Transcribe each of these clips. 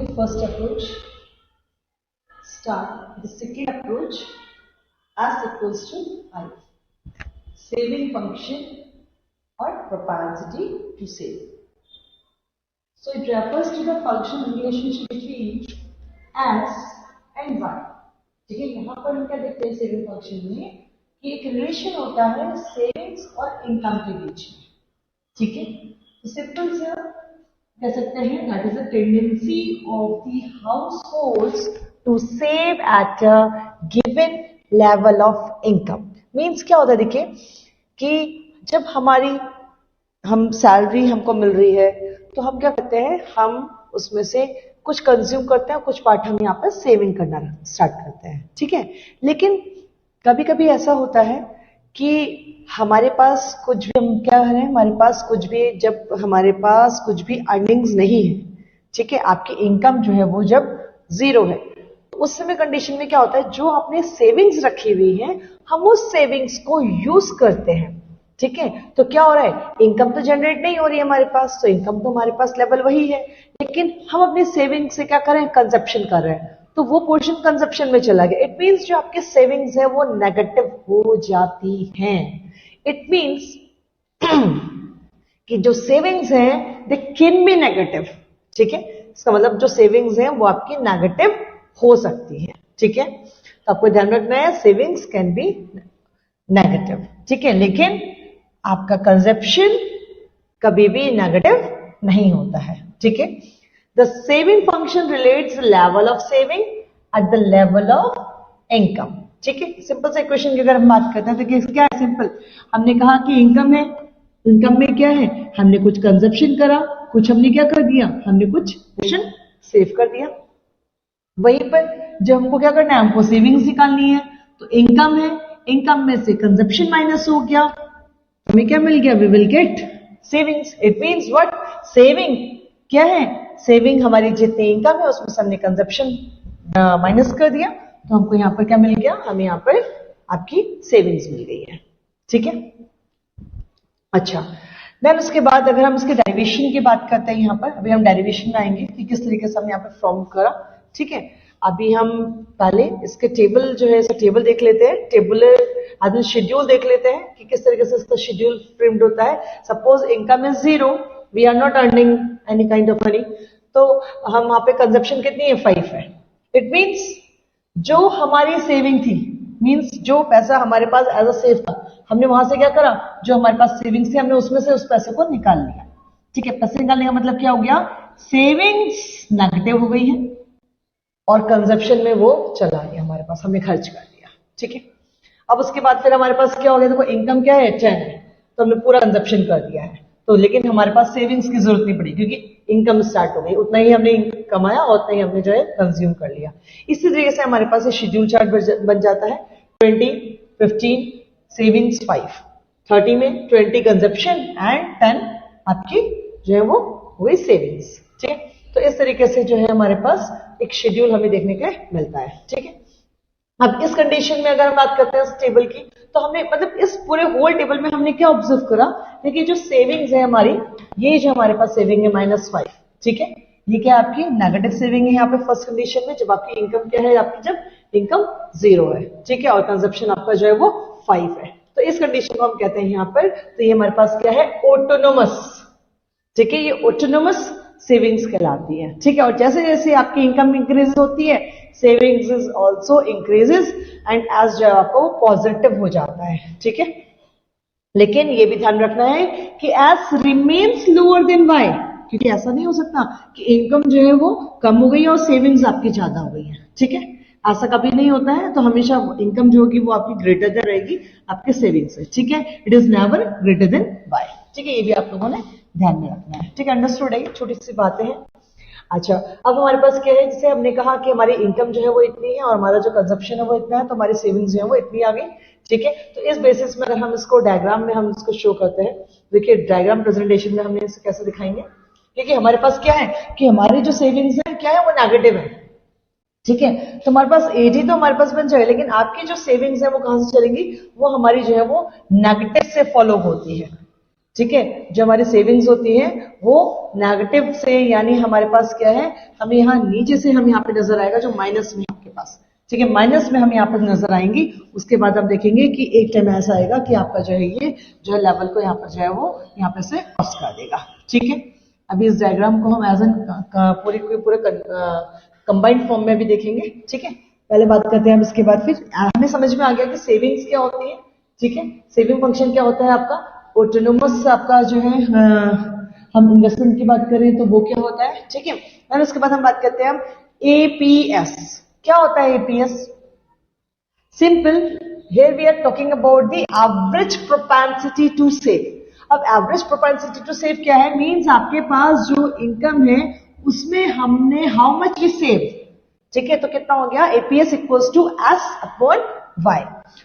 the first approach. Start the second approach as equals to I. Saving function or propensity to save. So it refers to the function relationship between S and Y. ठीक है, यहाँ पर हम क्या देखते हैं saving function में कि एक रिलेशन होता है सेविंग्स और इनकम के बीच में. ठीक है, तो सिंपल से कह सकते हैं that is a tendency of the households to save at a given level of income. Means क्या होता है, देखिए कि जब हम सैलरी हमको मिल रही है तो हम क्या करते हैं, हम उसमें से कुछ कंज्यूम करते हैं, कुछ पार्ट हम यहाँ पर सेविंग करना स्टार्ट करते हैं. ठीक है, लेकिन कभी कभी ऐसा होता है कि हमारे पास कुछ भी हम क्या है, हमारे पास कुछ भी, जब हमारे पास कुछ भी अर्निंग्स नहीं है, ठीक है, आपकी इनकम जो है वो जब जीरो है, तो उस समय कंडीशन में क्या होता है, जो आपने सेविंग्स रखी हुई है हम उस सेविंग्स को यूज करते हैं. ठीक है, तो क्या हो रहा है, इनकम तो जनरेट नहीं हो रही है हमारे पास, तो इनकम तो हमारे पास लेवल वही है, लेकिन हम अपने सेविंग से क्या कर रहे हैं, कंजप्शन कर रहे हैं, तो वो पोर्शन कंजप्शन में चला गया. इट मीन्स जो आपके सेविंग्स है वो नेगेटिव हो जाती हैं. इट मीन्स कि जो सेविंग्स हैं दे कैन बी नेगेटिव. ठीक है, इसका मतलब जो सेविंग्स हैं वो आपकी नेगेटिव हो सकती है. ठीक है, तो आपको ध्यान रखना है सेविंग्स कैन बी नेगेटिव. ठीक है, लेकिन आपका कंजप्शन कभी भी नेगेटिव नहीं होता है. ठीक है, the saving function relates level of saving at the level of income. ठीक है, सिंपल से इक्वेशन की अगर हम बात करते हैं तो क्या है, सिंपल, हमने कहा कि इनकम है, इनकम में क्या है, हमने कुछ कंजप्शन करा, कुछ हमने क्या कर दिया, हमने कुछ पोर्शन सेव कर दिया. वहीं पर जब हमको क्या करना है, हमको सेविंग्स निकालनी है, तो इनकम है, इनकम में से कंजप्शन माइनस हो गया, हमें क्या मिल गया, we will get savings. It means what, saving क्या है, सेविंग हमारी जितनी इनकम है उसमें से हमने कंजप्शन माइनस कर दिया, तो हमको यहाँ पर क्या मिल गया, हमें यहाँ पर आपकी सेविंग्स मिल गई है. ठीक है, अच्छा, देन उसके बाद अगर हम इसके डेरिवेशन की बात करते हैं, यहाँ पर अभी हम डेरिवेशन में आएंगे कि किस तरीके से हमने यहाँ पर फॉर्म करा. ठीक है, अभी हम पहले इसके टेबल जो है, इसका टेबल देख लेते हैं, टेबुलर शेड्यूल देख लेते हैं कि किस तरीके से इसका शेड्यूल फ्रेम्ड होता है. Suppose income is zero, we are not earning any kind of money, तो हम वहां पे कंजप्शन कितनी है, 5 है. इट मीन्स जो हमारी सेविंग थी, मीन्स जो पैसा हमारे पास एज अ सेव था, हमने वहां से क्या करा, जो हमारे पास सेविंग्स थी हमने उसमें से उस पैसे को निकाल लिया. ठीक है, पैसे निकालने का मतलब क्या हो गया, सेविंग्स नेगेटिव हो गई है और कंजप्शन में वो चला गया हमारे पास, हमने खर्च कर दिया. ठीक है, अब उसके बाद फिर हमारे पास क्या हो गया, देखो इनकम क्या है, 10 है, तो हमने पूरा कंजप्शन कर दिया है, तो लेकिन हमारे पास सेविंग्स की जरूरत नहीं पड़ी क्योंकि इनकम स्टार्ट हो गई, उतना ही हमने कमाया और उतना ही हमने जो है कंज्यूम कर लिया. इसी तरीके से हमारे पास शेड्यूल चार्ट बन जाता है. 20, 15 सेविंग्स, 5, 30 में 20 कंजप्शन एंड 10 आपकी जो है वो हुई सेविंग्स. ठीक है, तो इस तरीके से जो है हमारे पास एक शेड्यूल हमें देखने के मिलता है. ठीक है, अब इस कंडीशन में अगर हम बात करते हैं इस टेबल की, तो हमने मतलब इस पूरे होल टेबल में हमने क्या ऑब्जर्व करा, देखिए जो सेविंग्स है हमारी, ये जो हमारे पास सेविंग है -5. ठीक है, ये क्या आपकी नेगेटिव सेविंग है यहाँ पे फर्स्ट कंडीशन में, जब आपकी इनकम क्या है, आपकी जब इनकम 0 है. ठीक है, और कंजप्शन आपका जो है वो 5 है, तो इस कंडीशन को हम कहते हैं यहाँ पर, तो ये हमारे पास क्या है, ऑटोनोमस. ठीक है, ये ऑटोनोमस सेविंग्स कहलाती है. ठीक है, और जैसे जैसे आपकी इनकम इंक्रीज होती है, savings is also increases and as जो आपको पॉजिटिव हो जाता है. ठीक है, लेकिन ये भी ध्यान रखना है कि as remains lower than Y, क्योंकि ऐसा नहीं हो सकता कि इनकम जो है वो कम हो गई और सेविंग्स आपकी ज्यादा हो गई है. ठीक है, ऐसा कभी नहीं होता है, तो हमेशा इनकम जो होगी वो आपकी ग्रेटर देन रहेगी आपके सेविंग्स से. ठीक है, it is never greater than Y. ठीक है, ये भी आप लोगों ने ध्यान में रखना है. ठीक है, अंडरस्टूड है, छोटी सी बातें हैं. अच्छा, अब हमारे पास क्या है, जैसे हमने कहा कि हमारी इनकम जो है वो इतनी है और हमारा जो कंजप्शन है वो इतना है, तो हमारी सेविंग्स जो है वो इतनी आ गई. ठीक है, तो इस बेसिस में अगर हम इसको डायग्राम में हम इसको शो करते हैं, देखिए डायग्राम प्रेजेंटेशन में हमने इसे कैसे दिखाएंगे, क्योंकि हमारे पास क्या है कि हमारी जो सेविंग्स है क्या है, वो नेगेटिव है. ठीक है, तो हमारे पास एडी तो हमारे पास बन जाएगा, लेकिन आपकी जो सेविंग्स है वो कहां से चलेंगी, वो हमारी जो है वो नेगेटिव से फॉलो होती है. ठीक है। जो हमारी सेविंग्स होती है वो नेगेटिव से, यानी हमारे पास क्या है, हमें यहाँ नीचे से हम यहाँ पे नजर आएगा जो माइनस में आपके पास, ठीक है, माइनस में हम यहाँ पर नजर आएंगी। उसके बाद आप देखेंगे कि एक टाइम ऐसा आएगा कि आपका जो है ये जो है लेवल को यहाँ पर जो है वो यहाँ पे से क्रॉस कर देगा, ठीक है। अभी इस डायग्राम को हम एज एन पूरे कंबाइंड फॉर्म में भी देखेंगे, ठीक है। पहले बात करते हैं हम, इसके बाद फिर हमें समझ में आ गया कि सेविंग्स क्या होती है, ठीक है। सेविंग फंक्शन क्या होता है आपका, ऑटोनोमस आपका जो है हम इन्वेस्टमेंट की बात करें तो वो क्या होता है, ठीक है। और उसके बाद हम बात करते हैं हम एपीएस। क्या होता है APS? Simple, here we are talking about the average propensity to save. अब एवरेज प्रोपेंसिटी टू सेव क्या है? मींस आपके पास जो इनकम है उसमें हमने हाउ मच वी सेव, ठीक है। तो कितना हो गया? APS equals to S upon Y.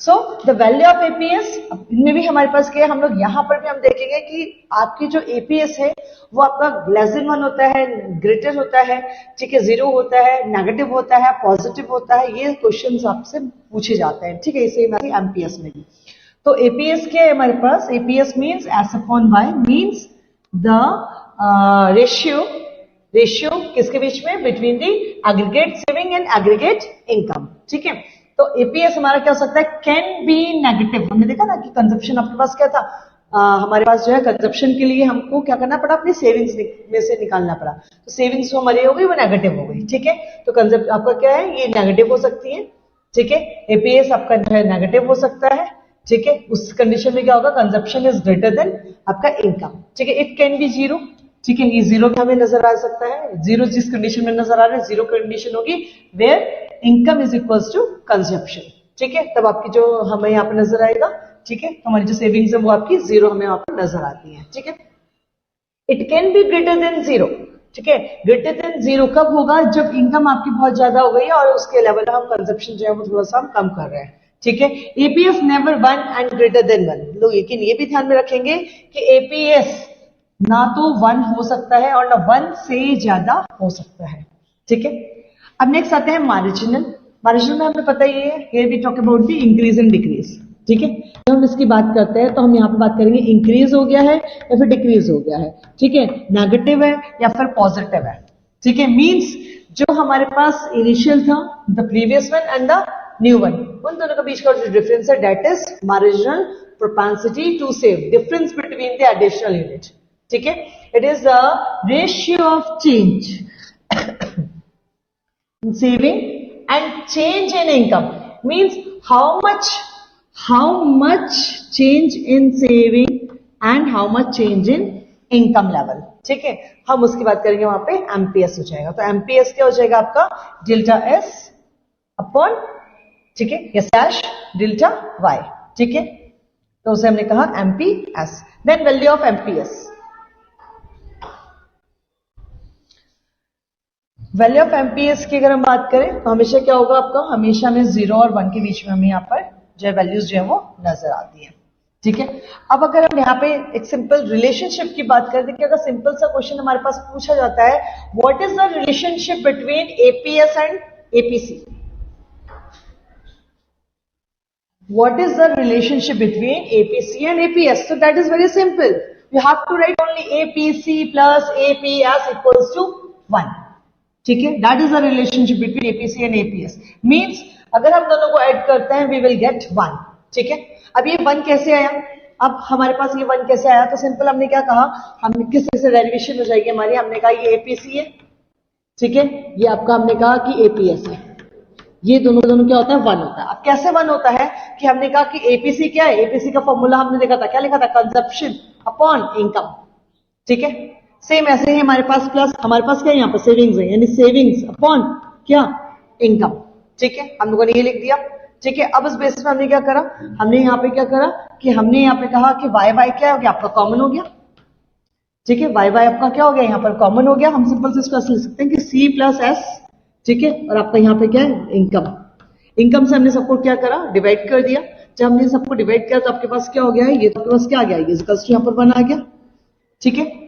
So the value of APS, इनमें भी हमारे पास क्या है, हम लोग यहां पर भी हम देखेंगे कि आपकी जो एपीएस है वो आपका लेस देन 1 होता है, ग्रेटर होता है, ठीक है, 0 होता है, नेगेटिव होता है, पॉजिटिव होता है, ये क्वेश्चंस आपसे पूछे जाते हैं, ठीक है। इसे एमपीएस में भी तो एपीएस क्या है हमारे पास? APS means S upon Y, means the ratio किसके बीच में? Between the aggregate saving and aggregate income, ठीक है। तो एपीएस हमारा क्या हो सकता है? Can be negative. हमने देखा ना कि कंजप्शन आपके पास क्या था, हमारे पास जो है कंजप्शन के लिए हमको क्या करना पड़ा? अपनी सेविंग्स में से निकालना पड़ा। तो सेविंग्स जो हमारी हो गई वो नेगेटिव हो गई, ठीक है। तो कंजप्ट आपका क्या है? ये नेगेटिव हो सकती है, ठीक है। एपीएस आपका जो है नेगेटिव हो सकता है, ठीक है। उस कंडीशन में क्या होगा? कंजप्शन इज ग्रेटर देन आपका इनकम, ठीक है। इट कैन बी जीरो, ठीक है। ये जीरो में हमें नजर आ सकता है, जीरो जिस कंडीशन में नजर आ रहा है, जीरो कंडीशन होगी where income is equals to consumption, ठीक है। तब आपकी जो हमें यहाँ पर नजर आएगा, ठीक है, हमारी जो सेविंग्स है वो आपकी जीरो हमें यहाँ पर नजर आती है, ठीक है। It can be greater than zero, ठीक है। ग्रेटर देन जीरो कब होगा? जब इनकम आपकी बहुत ज्यादा हो गई है और उसके लेवल हम कंजप्शन जो है वो थोड़ा सा हम कम कर रहे हैं, ठीक है। APS never 1 and greater than 1। लोग लेकिन ये भी ध्यान में रखेंगे कि एपीएस ना तो 1 हो सकता है और ना 1 से ज्यादा हो सकता है, ठीक है। अब नेक्स्ट आते हैं मार्जिनल। मार्जिनल में हमें पता ही है, here we talk about the increase and decrease, ठीक है। जब हम इसकी बात करते हैं तो हम यहाँ पे बात करेंगे इंक्रीज हो गया है या फिर डिक्रीज हो गया है, ठीक है, नेगेटिव है या फिर पॉजिटिव है, ठीक है। मींस जो हमारे पास इनिशियल था, the previous one and the new one, उन दोनों के बीच का जो डिफरेंस है that is marginal propensity to save, difference between the additional unit, ठीक है। It is the ratio of change saving and change in income, means how much change in saving and how much change in income level, ठीक है। हम उसकी बात करेंगे, वहां पे एमपीएस हो जाएगा। तो एमपीएस क्या हो जाएगा आपका? डेल्टा एस अपॉन, ठीक है, या स्लैश डेल्टा वाई, ठीक है। तो उसे हमने कहा MPS. Then value of MPS, value of MPS की अगर हम बात करें तो हमेशा क्या होगा आपका? हमेशा में 0 और 1 के बीच में हमें यहाँ पर जो है वैल्यूज जो है वो नजर आती है, ठीक है। अब अगर हम यहाँ पे एक सिंपल रिलेशनशिप की बात करते हैं कि अगर सिंपल सा क्वेश्चन हमारे पास पूछा जाता है, what is the relationship between APS and APC? What is the relationship between APC and APS? So that is very simple. You have to write only APC plus APS equals to 1. ठीक है, that is the relationship between APC and APS. Means अगर हम दोनों को add करते हैं we will gate 1, ठीक है। अब ये 1 कैसे आया? अब हमारे पास ये 1 कैसे आया? तो सिंपल हमने क्या कहा, हमने किस तरह से डेरिवेशन हो जाएगी हमारी, हमने कहा ये एपीसी है, ठीक है, ये आपका हमने कहा कि एपीएस है, ये दोनों क्या होता है? 1 होता है। अब कैसे 1 होता है कि हमने कहा कि एपीसी क्या है? एपीसी का फॉर्मूला हमने देखा था, क्या लिखा था? कंजप्शन अपॉन इनकम, ठीक है। सेम ऐसे ही हमारे पास प्लस, हमारे पास क्या है यहाँ पर? सेविंग्स है, यानी सेविंग्स अपॉन क्या? इनकम, ठीक है। हम लोगों ने ये लिख दिया, ठीक है। अब इस बेसिस में हमने क्या करा? हमने यहाँ पे क्या करा कि हमने यहाँ पे कहा कि वाई वाई क्या हो गया आपका? कॉमन हो गया, ठीक है। वाई वाई आपका क्या हो गया? यहाँ पर कॉमन हो गया। हम सिंपल से इसको लिख सकते हैं कि सी प्लस एस, ठीक है, और आपका यहाँ पे क्या है? इनकम। इनकम से हमने सबको क्या करा? डिवाइड कर दिया। जब हमने सबको डिवाइड किया तो आपके पास क्या हो गया है? ये तो आपके पास क्या आ गया? ये यहाँ पर 1 आ गया, ठीक है।